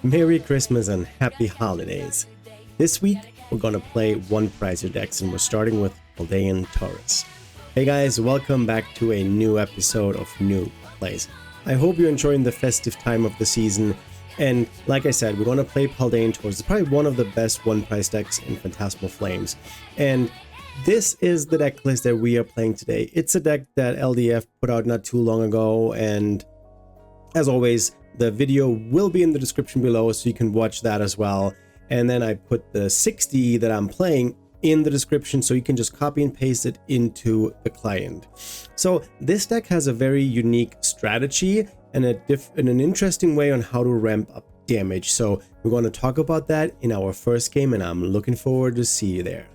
Merry Christmas and Happy Holidays. This week, we're gonna play one prizer decks and we're starting with Paldean Tauros. Hey guys, welcome back to a new episode of Noob Plays. I hope you're enjoying the festive time of the season, and like I said, we're gonna play Paldean Tauros. It's probably one of the best one prize decks in Phantasmal Flames, and this is the deck list that we are playing today. It's a deck that LDF put out not too long ago, and as always, the video will be in the description below, so you can watch that as well. And then I put the 60 that I'm playing in the description, so you can just copy and paste it into the client. So this deck has a very unique strategy and an interesting way on how to ramp up damage. So we're going to talk about that in our first game, and I'm looking forward to see you there.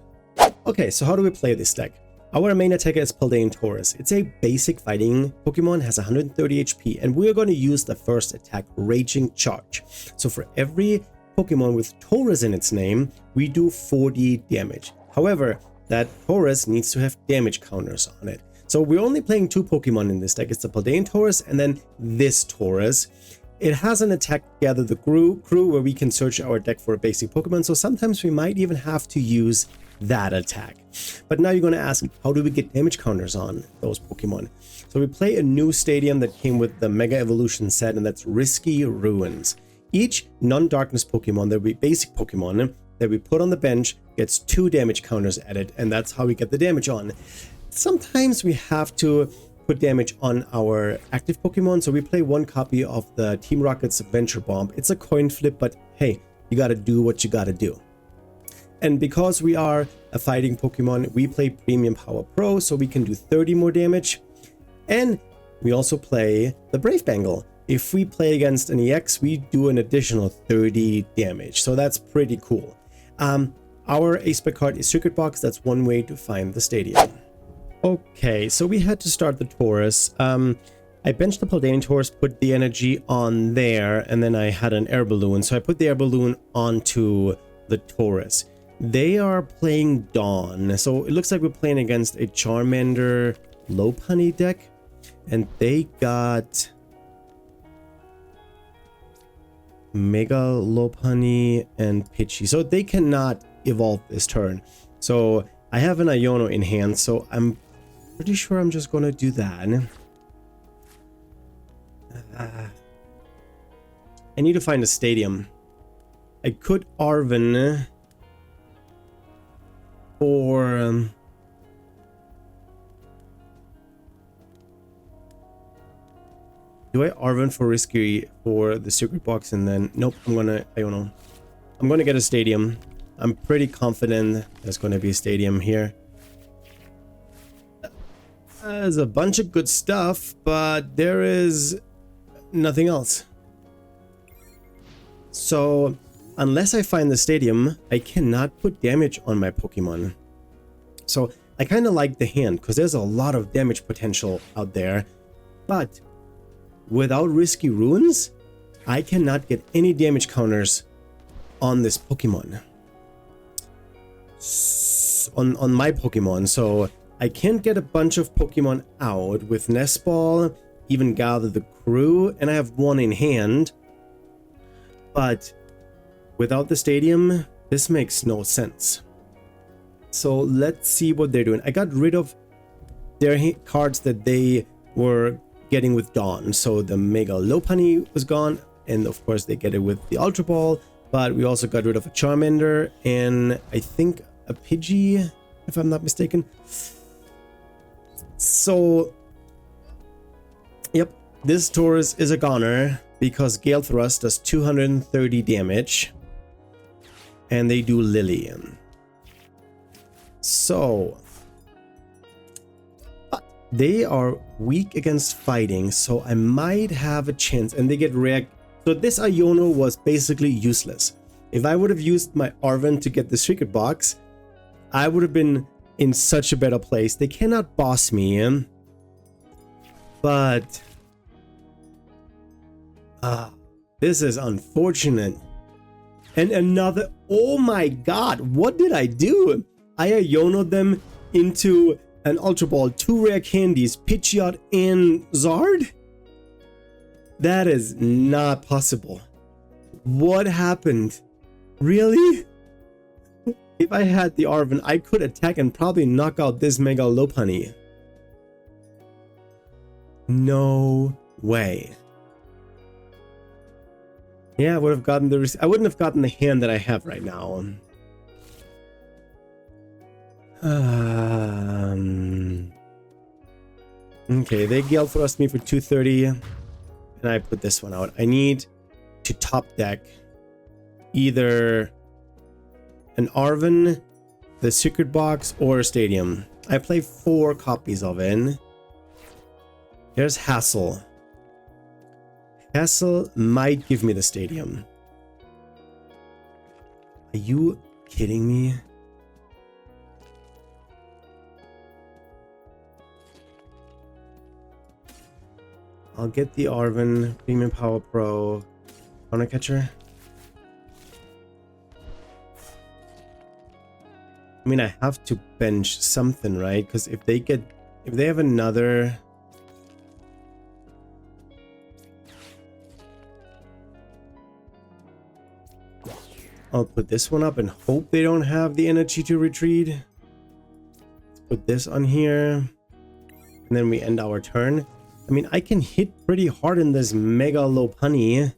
Okay, so how do we play this deck? Our main attacker is Paldean Tauros. It's a basic fighting Pokemon, has 130 HP, and we're going to use the first attack, Raging Charge. So for every Pokemon with Tauros in its name, we do 40 damage. However, that Tauros needs to have damage counters on it. So we're only playing two Pokemon in this deck. It's the Paldean Tauros and then this Tauros. It has an attack, Gather the Crew, where we can search our deck for a basic Pokemon. So sometimes we might even have to use that attack. But now you're going to ask, how do we get damage counters on those Pokemon? So we play a new stadium that came with the Mega Evolution set, and that's Risky Ruins. Each non-darkness Pokemon, that we basic Pokemon that we put on the bench, gets 2 damage counters added, and that's how we get the damage on. Sometimes we have to put damage on our active Pokemon, so we play one copy of the Team Rocket's Venture Bomb. It's a coin flip, but hey, you gotta do what you gotta do. And because we are a fighting Pokemon, we play Premium Power Pro, so we can do 30 more damage. And we also play the Brave Bangle. If we play against an EX, we do an additional 30 damage. So that's pretty cool. Our ace spec card is Secret Box. That's one way to find the stadium. Okay, so we had to start the Tauros. I benched the Paldean Tauros, put the energy on there, and then I had an air balloon. So I put the air balloon onto the Tauros. They are playing Dawn, so it looks like we're playing against a Charmander Lopunny deck, and they got Mega Lopunny and Pidgey, so they cannot evolve this turn. So I have an Iono in hand, so I'm pretty sure I'm just gonna do that. I need to find a stadium. I could Arven for do I Arven for Risky for the Secret Box, and then nope, I don't know. I'm gonna get a stadium. I'm pretty confident there's gonna be a stadium here. There's a bunch of good stuff, but there is nothing else. So unless I find the stadium, I cannot put damage on my Pokemon. So I kind of like the hand because there's a lot of damage potential out there. But without Risky Ruins, I cannot get any damage counters on this Pokemon. On my Pokemon. So I can't get a bunch of Pokemon out with Nest Ball, even Gather the Crew, and I have one in hand. But without the stadium, this makes no sense. So let's see what they're doing. I got rid of their cards that they were getting with Dawn. So the Mega Lopunny was gone, and of course they get it with the Ultra Ball. But we also got rid of a Charmander and I think a Pidgey, if I'm not mistaken. So, yep, this Tauros is a goner because Gale Thrust does 230 damage. And they do Lillian. So, but they are weak against fighting, so I might have a chance. And they get rare. So this Iono was basically useless. If I would have used my Arven to get the Secret Box, I would have been in such a better place. They cannot boss me in. But this is unfortunate. And another, oh my god, what did I do? I Iono'd them into an Ultra Ball, 2 rare candies, Pidgeot and Zard? That is not possible. What happened? Really? If I had the Arven, I could attack and probably knock out this Mega Lopunny. No way. Yeah, I would have gotten the... I wouldn't have gotten the hand that I have right now. Okay, they Gale Thrust me for 230. And I put this one out. I need to top deck either an Arven, the Secret Box, or Stadium. I play 4 copies of it. Here's Hassel. Hassel might give me the Stadium. Are you kidding me? I'll get the Arven, Premium Power Pro, Counter Catcher. I mean, I have to bench something, right? Because if they have another... I'll put this one up and hope they don't have the energy to retreat. Let's put this on here. And then we end our turn. I mean, I can hit pretty hard in this Mega Lopunny.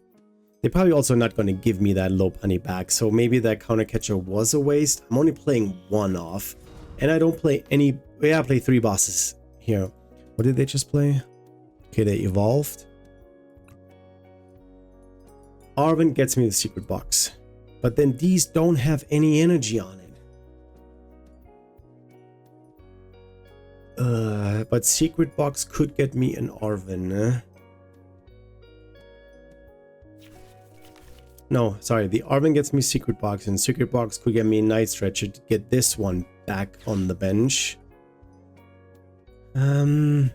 They're probably also not going to give me that Lopunny back. So maybe that Counter Catcher was a waste. I'm only playing 1 off. And I don't play any... Yeah, I play 3 bosses here. What did they just play? Okay, they evolved. Arven gets me the Secret Box. But then these don't have any energy on it. But Secret Box could get me an Arven. No, sorry. The Arven gets me Secret Box, and Secret Box could get me a Night Stretcher to get this one back on the bench. And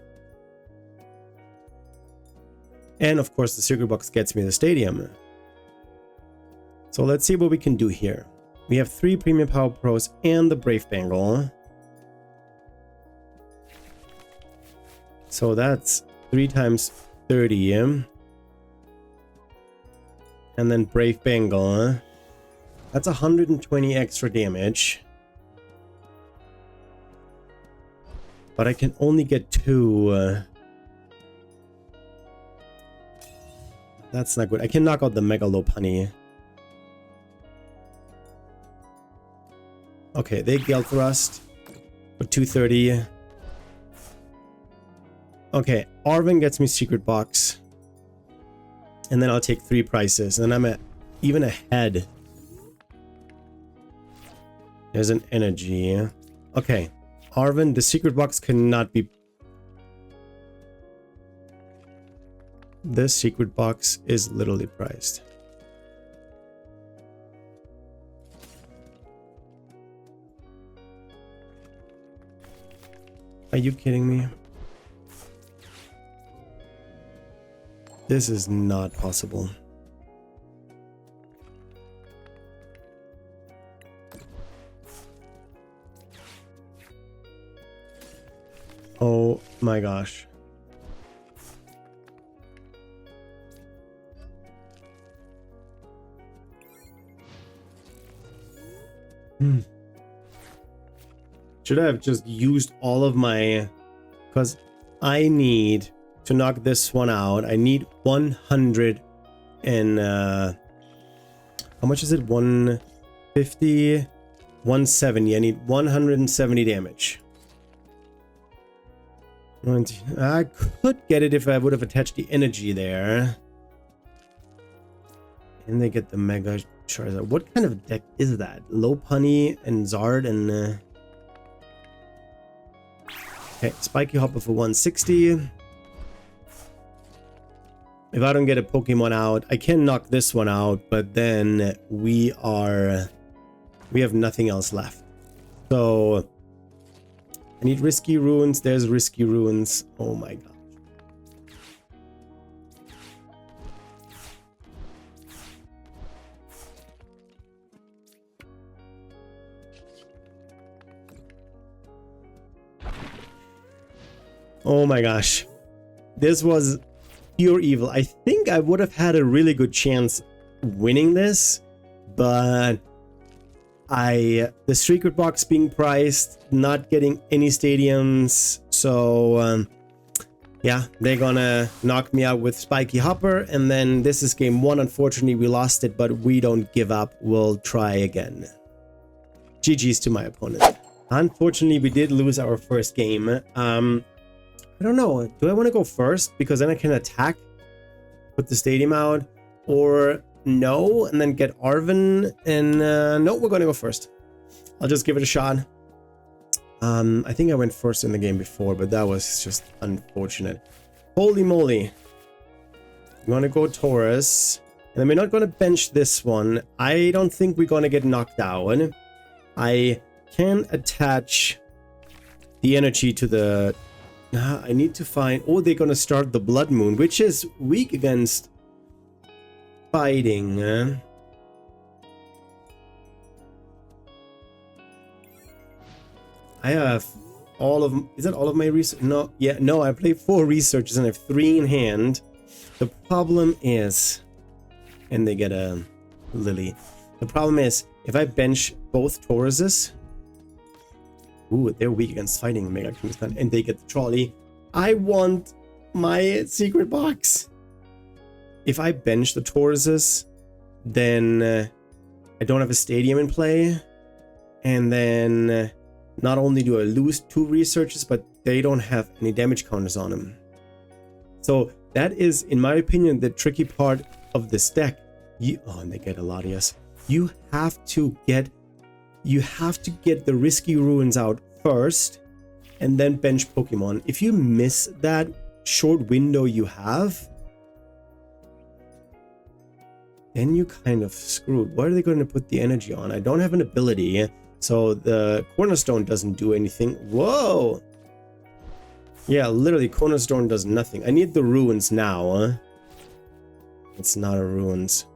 of course, the Secret Box gets me the Stadium. So let's see what we can do here. We have 3 Premium Power Pros and the Brave Bangle. So that's 3 times 30. And then Brave Bangle. That's 120 extra damage. But I can only get 2. That's not good. I can knock out the Mega Lopunny. Okay, they Gale Thrust for 230. Okay, Arven gets me Secret Box. And then I'll take 3 prices. And I'm even ahead. There's an energy. Okay, Arven, the Secret Box cannot be... This Secret Box is literally priced. Are you kidding me? This is not possible. Oh my gosh. Should I have just used all of my... Because I need to knock this one out. I need 100 and... how much is it? 150? 170. I need 170 damage. I could get it if I would have attached the energy there. And they get the Mega Charizard. What kind of deck is that? Lopunny and Zard and... Okay, Spiky Hopper for 160. If I don't get a Pokemon out, I can knock this one out, but then we have nothing else left. So I need Risky Ruins. There's Risky Ruins. Oh my god. Oh my gosh. This was pure evil. I think I would have had a really good chance winning this, but the secret box being priced, not getting any stadiums, so yeah, they're gonna knock me out with Spiky Hopper, and then this is game 1. Unfortunately, we lost it, but we don't give up. We'll try again. GG's to my opponent. Unfortunately, we did lose our first game. I don't know. Do I want to go first? Because then I can attack, put the stadium out, or no, and then get Arven, and no, we're gonna go first. I'll just give it a shot. I think I went first in the game before, but that was just unfortunate. Holy moly. I'm gonna go Tauros, and then we're not gonna bench this one. I don't think we're gonna get knocked down. I can attach the energy to the... I need to find... Oh, they're gonna start the Blood Moon, which is weak against fighting. I have all of... Is that all of my research? No, yeah, no, I play 4 researchers and I have 3 in hand. The problem is... And they get a Lily. The problem is, if I bench both Tauroses... Ooh, they're weak against fighting Mega Kingspan, and they get the trolley. I want my secret box. If I bench the Tauroses, then I don't have a stadium in play. And then not only do I lose 2 researchers, but they don't have any damage counters on them. So that is, in my opinion, the tricky part of this deck. Oh, and they get Eladius. You have to get the risky ruins out first and then bench Pokemon. If you miss that short window you have, then you kind of screwed. What are they going to put the energy on? I don't have an ability, so the Cornerstone doesn't do anything. Whoa! Yeah, literally, Cornerstone does nothing. I need the ruins now. It's not a ruins.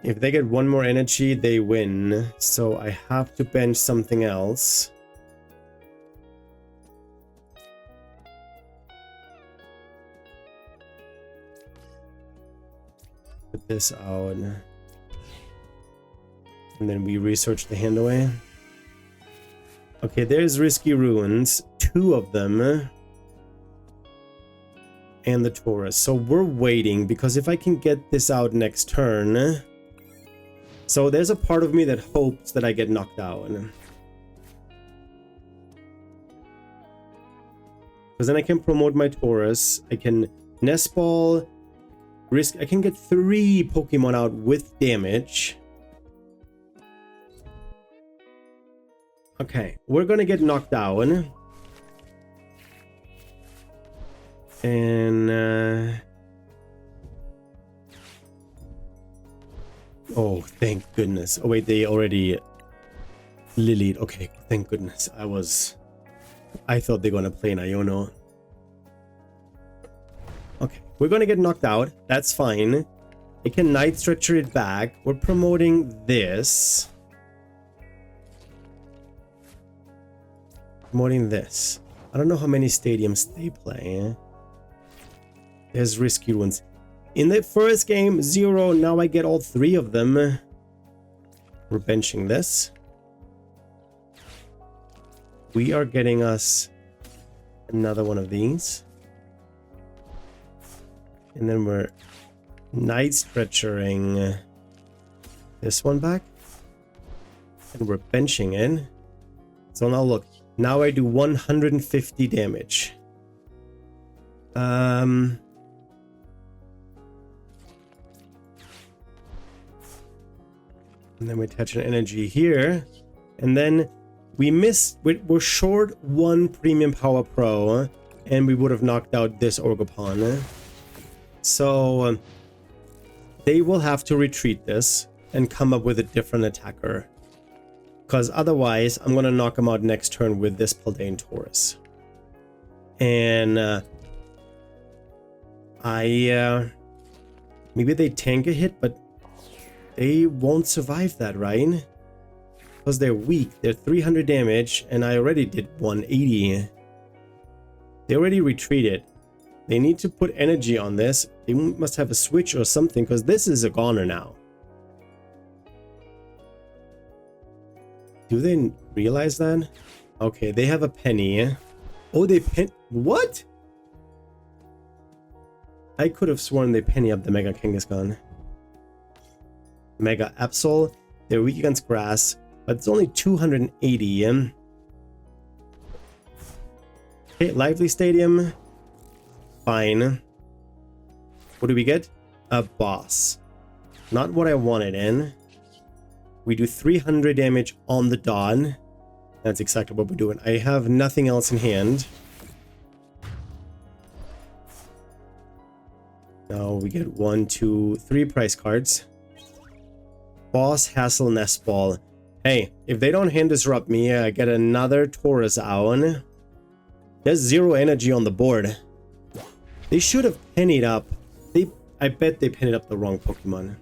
If they get 1 more energy, they win. So I have to bench something else. Put this out. And then we research the hand away. Okay, there's Risky Ruins. 2 of them. And the Tauros. So we're waiting, because if I can get this out next turn... So there's a part of me that hopes that I get knocked out. Because then I can promote my Tauros. I can Nest Ball. Risk. I can get 3 Pokemon out with damage. Okay, we're gonna get knocked down. And oh, thank goodness. Oh wait, they already Lilied. Okay, thank goodness. I thought they're gonna play an Iono. Okay, we're gonna get knocked out. That's fine. I can Night Stretcher it back. We're promoting this. Promoting this. I don't know how many stadiums they play. There's risky ones. In the first game, 0. Now I get all 3 of them. We're benching this. We are getting us another one of these. And then we're Night Stretchering this one back. And we're benching it. So now look. Now I do 150 damage. And then we attach an energy here. And then we miss. We're short 1 Premium Power Pro. And we would have knocked out this Orgopon. So they will have to retreat this and come up with a different attacker. Because otherwise, I'm going to knock him out next turn with this Paldean Tauros. And maybe they tank a hit, but they won't survive that, right? Because they're weak. They're 300 damage, and I already did 180. They already retreated. They need to put energy on this. They must have a switch or something, because this is a goner now. Do they realize that? Okay, they have a penny. Oh, they what? I could have sworn they penny up the Mega Kangaskhan. Mega Absol. They're weak against grass, but it's only 280. Okay, Lively Stadium. Fine. What do we get? A boss. Not what I wanted in. We do 300 damage on the dot. That's exactly what we're doing. I have nothing else in hand. Now we get 1, 2, 3 price cards. Boss, Hassle, Nest Ball. Hey, if they don't hand disrupt me, I get another Tauros out. There's 0 energy on the board. They should have pennied up. I bet they pennied up the wrong Pokemon.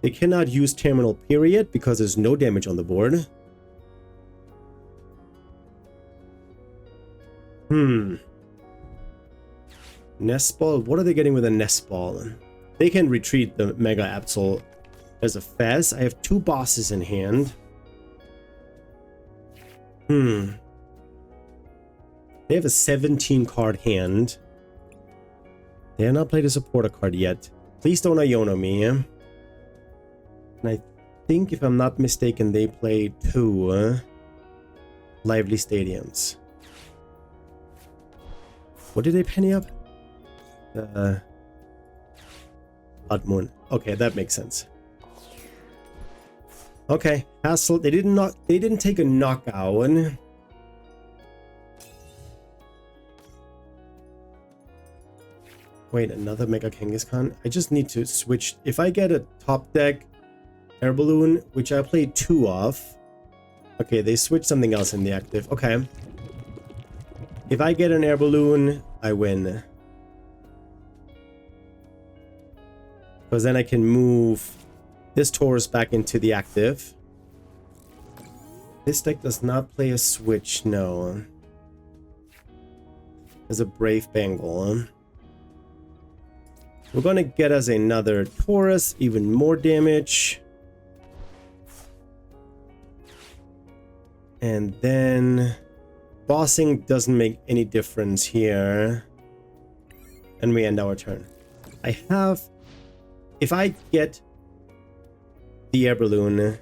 They cannot use Terminal Period because there's no damage on the board. Nest Ball. What are they getting with a Nest Ball? They can retreat the Mega Absol. There's a Fez. I have 2 bosses in hand. They have a 17 card hand. They have not played a supporter card yet. Please don't Iono me. And I think, if I'm not mistaken, they play 2 Lively Stadiums. What did they penny up? Blood Moon. Okay, that makes sense. Okay, Hassle. They didn't take a knockout. Wait, another Mega Kangaskhan? I just need to switch. If I get a top deck Air Balloon, which I played 2 of. Okay, they switched something else in the active. Okay. If I get an Air Balloon, I win. Because then I can move this Tauros back into the active. This deck does not play a switch, no. There's a Brave Bengal. We're going to get us another Tauros, even more damage. And then bossing doesn't make any difference here. And we end our turn. I have... If I get the Air Balloon,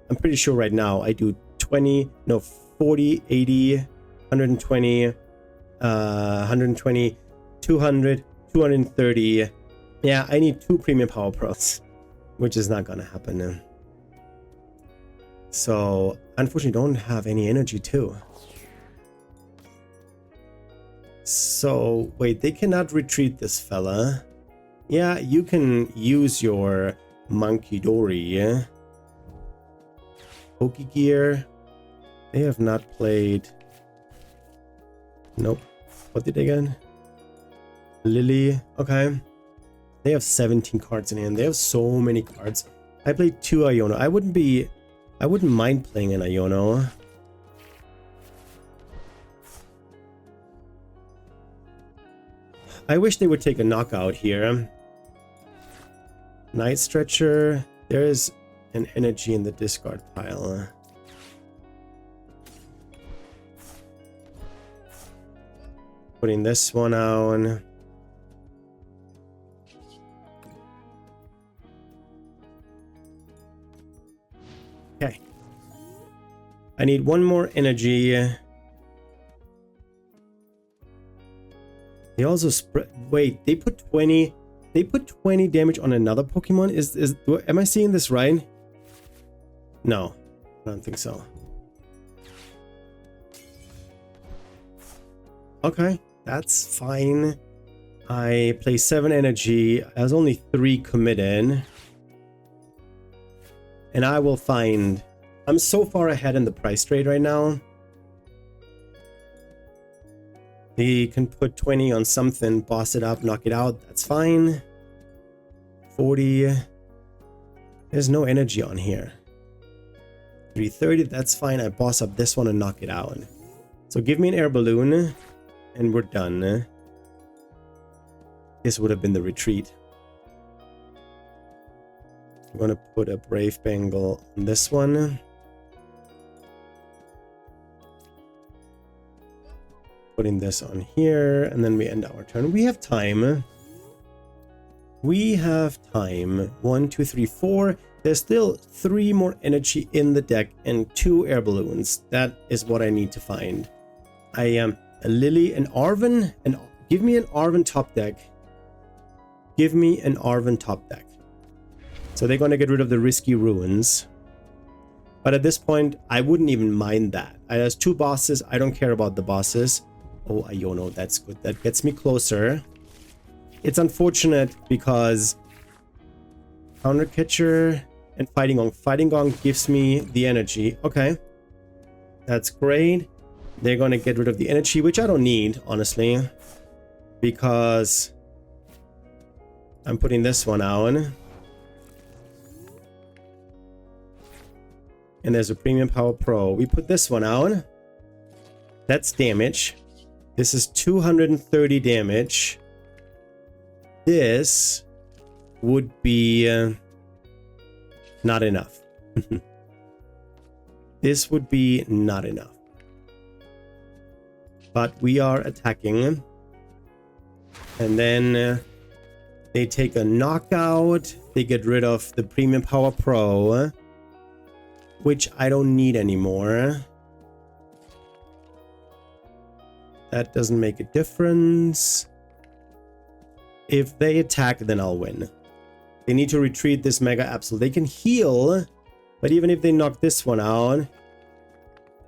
I'm pretty sure right now I do 20, no, 40, 80, 120, 120, 200, 230. Yeah, I need 2 Premium Power Pearls, which is not gonna happen. So, unfortunately, don't have any energy too. So, wait, they cannot retreat this fella. Yeah, you can use your Monkey Dory. Pokegear. They have not played. Nope. What did they get? Lily. Okay. They have 17 cards in hand. They have so many cards. I played 2 Iono. I wouldn't mind playing an Iono. I wish they would take a knockout here. Night Stretcher. There is an energy in the discard pile. Putting this one out. Okay. I need 1 more energy. They also spread. Wait, they put 20. They put 20 damage on another Pokemon. Am I seeing this right? No, I don't think so. Okay, that's fine. I play 7 energy. There's only 3 committed. And I will find... I'm so far ahead in the price trade right now. They can put 20 on something, boss it up, knock it out. That's fine. 40. There's no energy on here. 330, that's fine. I boss up this one and knock it out. So give me an Air Balloon and we're done. This would have been the retreat. I'm gonna put a Brave Bengal on this one. Putting this on here, and then we end our turn. We have time. We have time. 1, 2, 3, 4. There's still 3 more energy in the deck and 2 air balloons. That is what I need to find. I am a Lily, an Arven, and give me an Arven top deck. Give me an Arven top deck. So they're gonna get rid of the risky ruins. But at this point, I wouldn't even mind that. There's 2 bosses. I don't care about the bosses. Oh, Iono, that's good. That gets me closer. It's unfortunate because Counter Catcher and Fighting Gong. Fighting Gong gives me the energy. Okay. That's great. They're going to get rid of the energy, which I don't need, honestly. Because I'm putting this one out. And there's a Premium Power Pro. We put this one out. That's damage. This is 230 damage. This would be not enough. This would be not enough. But we are attacking. And then they take a knockout. They get rid of the Premium Power Pro, which I don't need anymore. That doesn't make a difference. If they attack, then I'll win. They need to retreat this Mega Absol. They can heal, but even if they knock this one out,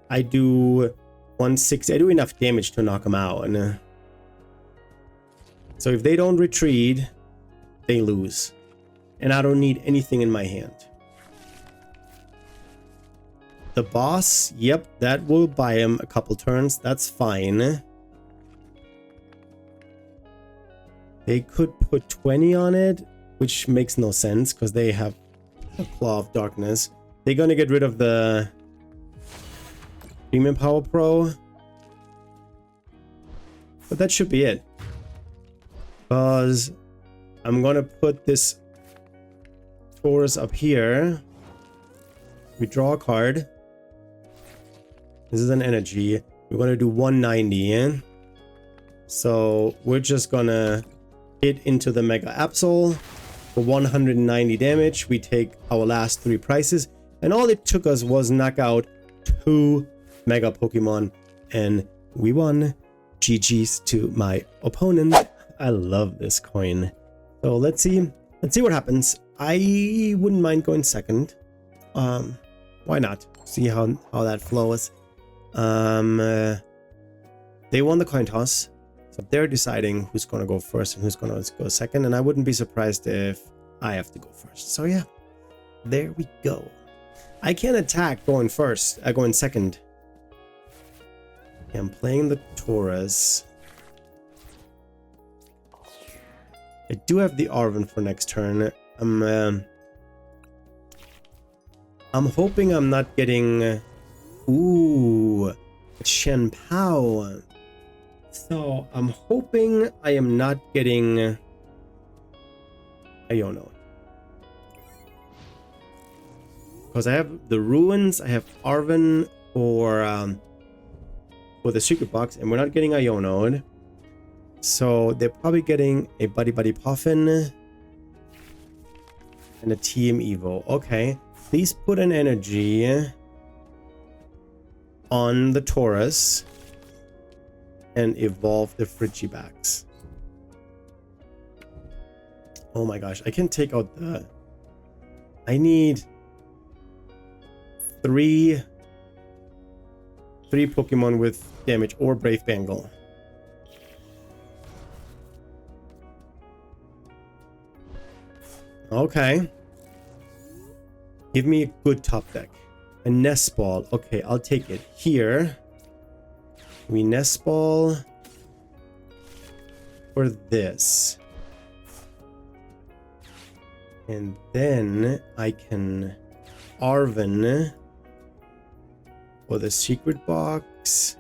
I do 160. I do enough damage to knock them out. So if they don't retreat, they lose. And I don't need anything in my hand. The boss, yep, that will buy him a couple turns. That's fine. They could put 20 on it, which makes no sense because they have a Claw of Darkness. They're gonna get rid of the Premium Power Pro. But that should be it. Because I'm gonna put this Tauros up here. We draw a card. This is an energy. We're gonna do 190. So we're just gonna hit into the Mega Absol for 190 damage. We take our last 3 prices, and all it took us was knock out 2 Mega Pokemon, and we won. GG's to my opponent. I love this coin. So let's see what happens. I wouldn't mind going second. Why not? See how that flows. They won the coin toss. So they're deciding who's going to go first and who's going to go second. And I wouldn't be surprised if I have to go first. So yeah, there we go. I can't attack going first. Going second. I'm playing the Tauros. I do have the Arven for next turn. I'm hoping I'm not getting... Ooh, Chien Pao. So I'm hoping I am not getting... I don't know. Because I have the Ruins, I have Arven for the Secret Box, and we're not getting Ionoed. So they're probably getting a Buddy Buddy Puffin and a TM Evo. Okay, please put an energy on the Tauros and evolve the Frigibax. Oh my gosh, I can take out the... I need 3 Pokemon with damage or Brave Bengal. Okay. Give me a good top deck. A Nest Ball. Okay, I'll take it. Here. We Nest Ball for this. And then I can Arven for the Secret Box.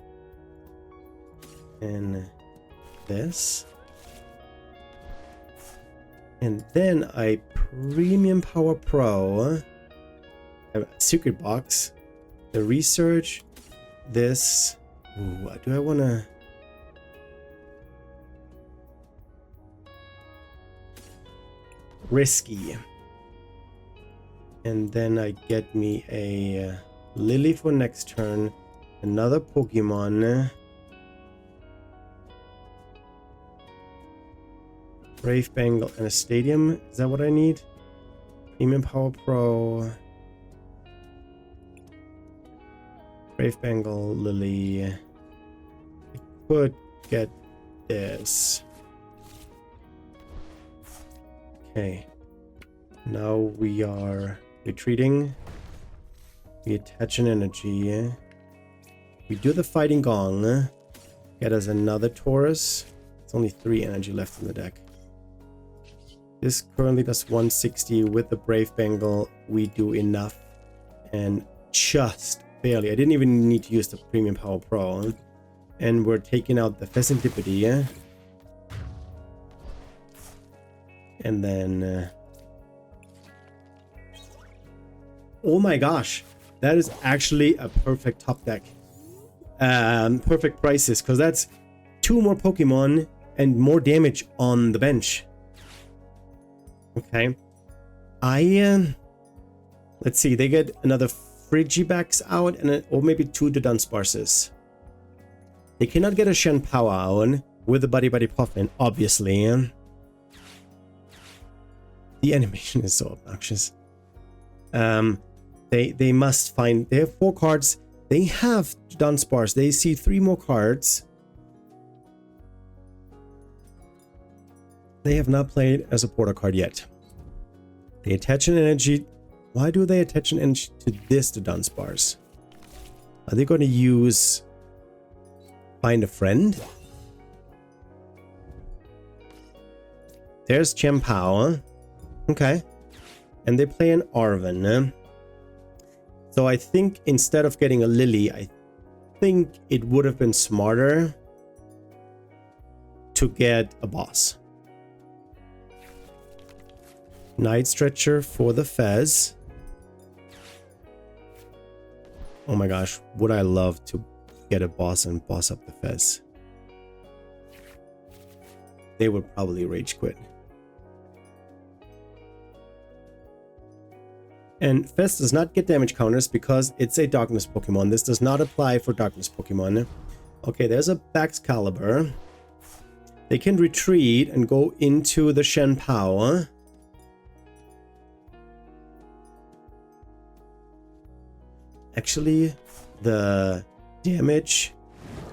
And this. And then I Premium Power Pro. A secret box. The research. This. Ooh, do I want to... Risky. And then I get me a Lily for next turn. Another Pokemon. Brave Bengal and a Stadium. Is that what I need? Premium Power Pro. Brave Bengal, Lily. I could get this. Okay. Now we are retreating. We attach an energy. We do the Fighting Gong. Get us another Tauros. It's only 3 energy left in the deck. This currently does 160. With the Brave Bengal, we do enough. And just barely. I didn't even need to use the Premium Power Pro. And we're taking out the Phantasmal. And then... oh my gosh. That is actually a perfect top deck. Perfect prices. Because that's 2 more Pokemon and more damage on the bench. Okay. Let's see. They get another Frigibax out. And or maybe 2 to Dunsparces. They cannot get a Chien Pao out with the Buddy Puffin, obviously. The animation is so obnoxious. They must find... they have 4 cards. They have Dunsparce. They see 3 more cards. They have not played a supporter card yet. They attach an energy. Why do they attach an energy to this to Dunsparce? Are they going to use... Find a Friend? There's Chien Pao. Okay. And they play an Arven. So I think instead of getting a Lily, I think it would have been smarter to get a boss. Night Stretcher for the Fez. Oh my gosh, would I love to get a boss and boss up the Fez. They would probably rage quit. And Fez does not get damage counters because it's a Darkness Pokemon. This does not apply for Darkness Pokemon. Okay, there's a Baxcalibur. They can retreat and go into the Chien Pao. Actually, the damage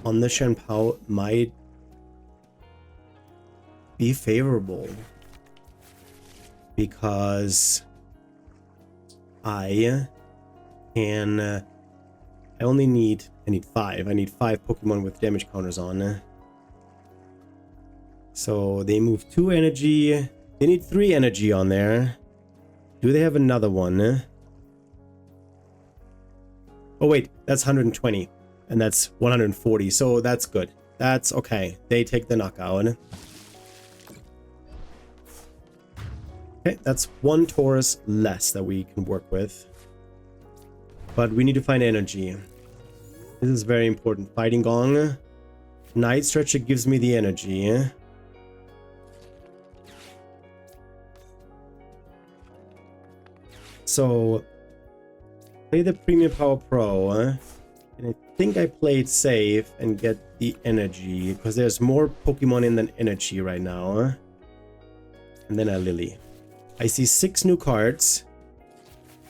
on the Chien Pao might be favorable. Because... I need 5. I need 5 Pokemon with damage counters on. So they move 2 energy. They need 3 energy on there. Do they have another one? Oh wait, that's 120. And that's 140. So that's good. That's okay. They take the knockout. Okay, that's 1 Tauros less that we can work with. But we need to find energy. This is very important. Fighting Gong. Night Stretcher gives me the energy. So, play the Premium Power Pro. And I think I played safe and get the energy. Because there's more Pokemon in than energy right now. And then a Lily. I see 6 new cards.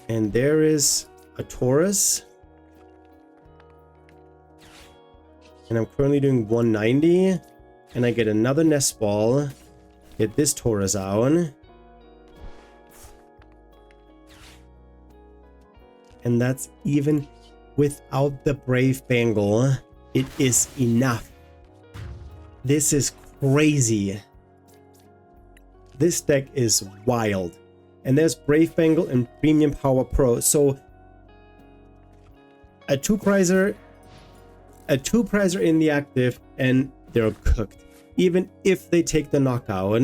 And there is a Tauros. And I'm currently doing 190. And I get another Nest Ball. Get this Tauros out. And that's even without the Brave Bengal. It is enough. This is crazy. This deck is wild. And there's Brave Bengal and Premium Power Pro. So a 2-prizer in the active and they're cooked. Even if they take the knockout.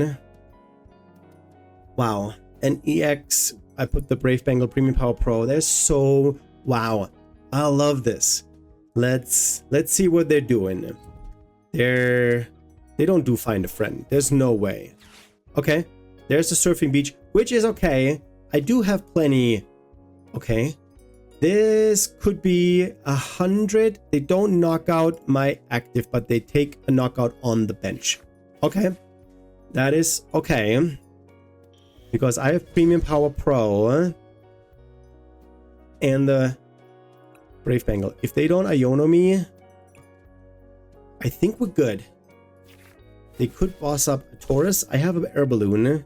Wow. And EX, I put the Brave Bengal Premium Power Pro. They're so... Wow. I love this. Let's see what they're doing. They don't do Find a Friend. There's no way. Okay. There's the Surfing Beach, which is okay. I do have plenty. Okay. This could be 100. They don't knock out my active, but they take a knockout on the bench. Okay. That is okay. Because I have Premium Power Pro and the Brave Bengal. If they don't Iono me, I think we're good. They could boss up a Tauros. I have an Air Balloon.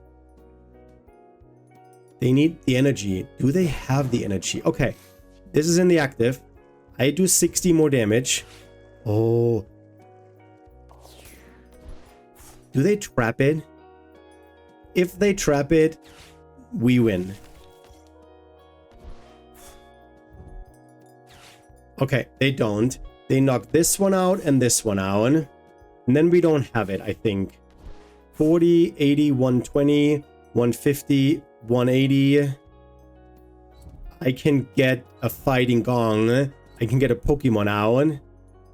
They need the energy. Do they have the energy? Okay. This is in the active. I do 60 more damage. Oh. Do they trap it? If they trap it, we win. Okay, they don't. They knock this one out and this one out. And then we don't have it, I think. 40, 80, 120, 150, 180. I can get a Fighting Gong. I can get a Pokemon out.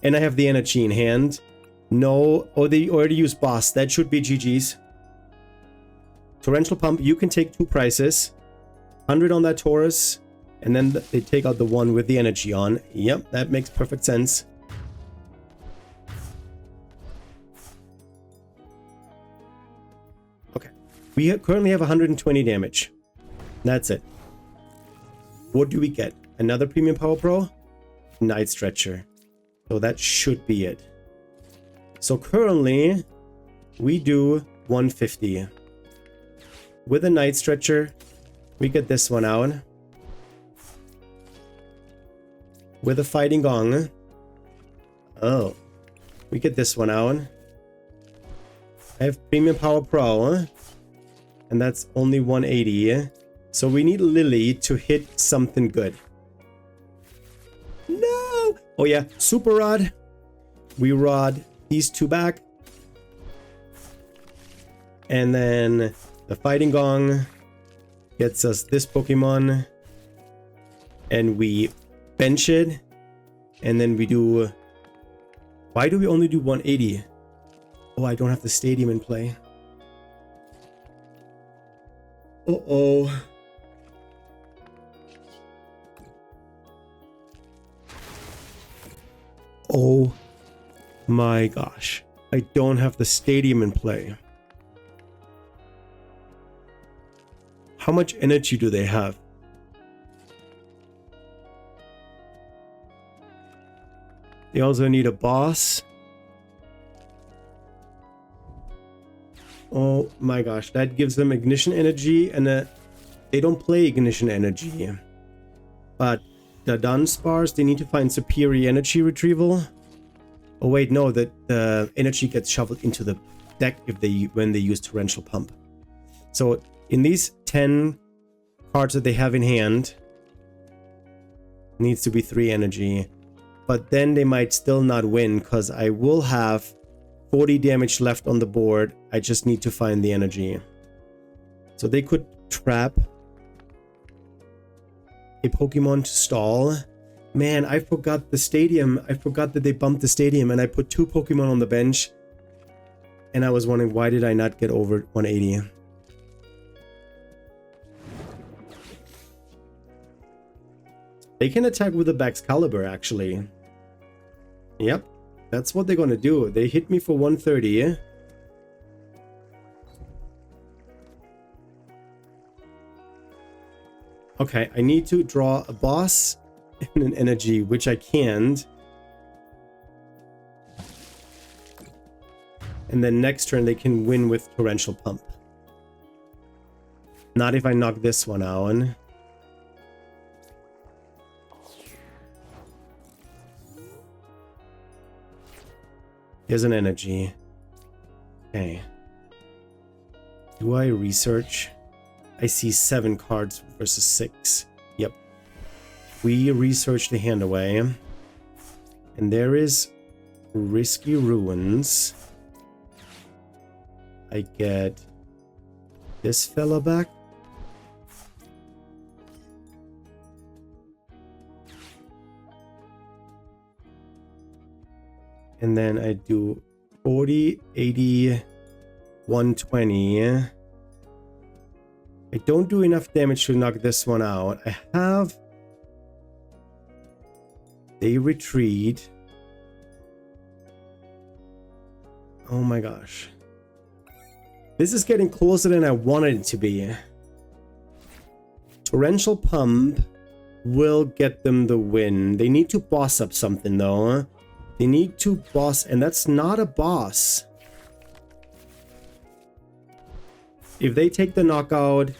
And I have the energy in hand. No. Oh, they already used Boss. That should be GG's. Torrential Pump, you can take 2 prices. 100 on that Tauros. And then they take out the one with the energy on. Yep, that makes perfect sense. Okay. We currently have 120 damage. That's it. What do we get? Another Premium Power Pro? Night Stretcher. So that should be it. So currently, we do 150. With a Night Stretcher, we get this one out. With a Fighting Gong. Oh. We get this one out. I have Premium Power Pro. And that's only 180. So we need Lily to hit something good. No! Oh yeah, Super Rod. We rod these 2 back. And then the Fighting Gong gets us this Pokemon. And we bench it. And then we do... Why do we only do 180? Oh, I don't have the stadium in play. Uh-oh. Oh my gosh. I don't have the stadium in play. How much energy do they have? They also need a boss. Oh my gosh, that gives them ignition energy, and they don't play ignition energy. But the Dunsparce, they need to find superior energy retrieval. Oh wait, no, the energy gets shoveled into the deck when they use Torrential Pump. So in these 10 cards that they have in hand, needs to be 3 energy. But then they might still not win, because I will have 40 damage left on the board. I just need to find the energy. So they could trap a Pokemon to stall. Man, I forgot the stadium. I forgot that they bumped the stadium, and I put 2 Pokemon on the bench. And I was wondering, why did I not get over 180? They can attack with the Baxcalibur, actually. Yep, that's what they're gonna do. They hit me for 130. Okay, I need to draw a boss and an energy, which I can't. And then next turn they can win with Torrential Pump. Not if I knock this one out. Here's an energy. Okay. Do I research? I see 7 cards versus 6. Yep. We research the hand away. And there is Risky Ruins. I get this fella back. And then I do 40, 80, 120. I don't do enough damage to knock this one out. I have... They retreat. Oh my gosh. This is getting closer than I wanted it to be. Torrential Pump will get them the win. They need to boss up something though. They need to boss, and that's not a boss. If they take the knockout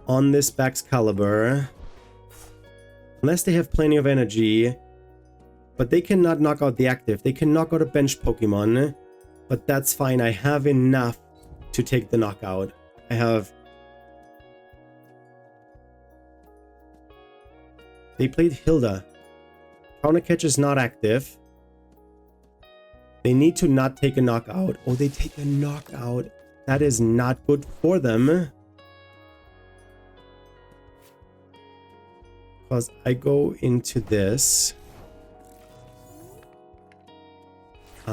on this Baxcalibur, unless they have plenty of energy, but they cannot knock out the active. They can knock out a bench Pokemon, but that's fine. I have enough to take the knockout. I have... They played Hilda. Counter Catch is not active. They need to not take a knockout. Oh, they take a knockout. That is not good for them. Because I go into this. Do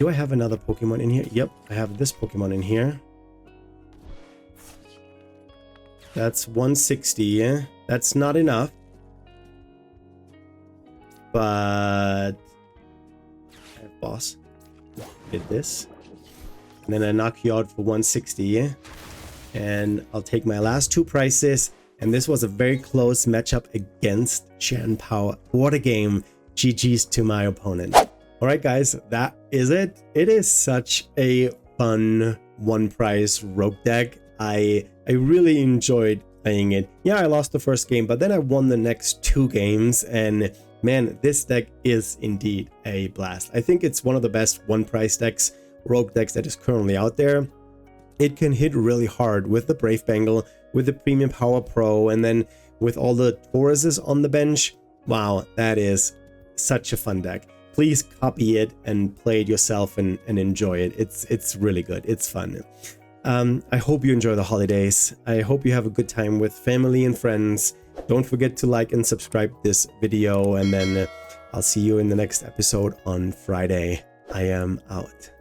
I have another Pokemon in here? Yep, I have this Pokemon in here. That's 160. That's not enough. But I have boss. Did this. And then I knock you out for 160. And I'll take my last two prices. And this was a very close matchup against Chien Pao. What a game. GG's to my opponent. Alright guys, that is it. It is such a fun one prize rogue deck. I really enjoyed playing it. Yeah, I lost the first game, but then I won the next two games, and man, this deck is indeed a blast. I think it's one of the best one prize decks, rogue decks that is currently out there. It can hit really hard with the Brave Bangle, with the Premium Power Pro, and then with all the Tauruses on the bench. Wow, that is such a fun deck. Please copy it and play it yourself and enjoy it. It's really good. It's fun. I hope you enjoy the holidays. I hope you have a good time with family and friends. Don't forget to like and subscribe this video, and then I'll see you in the next episode on Friday. I am out.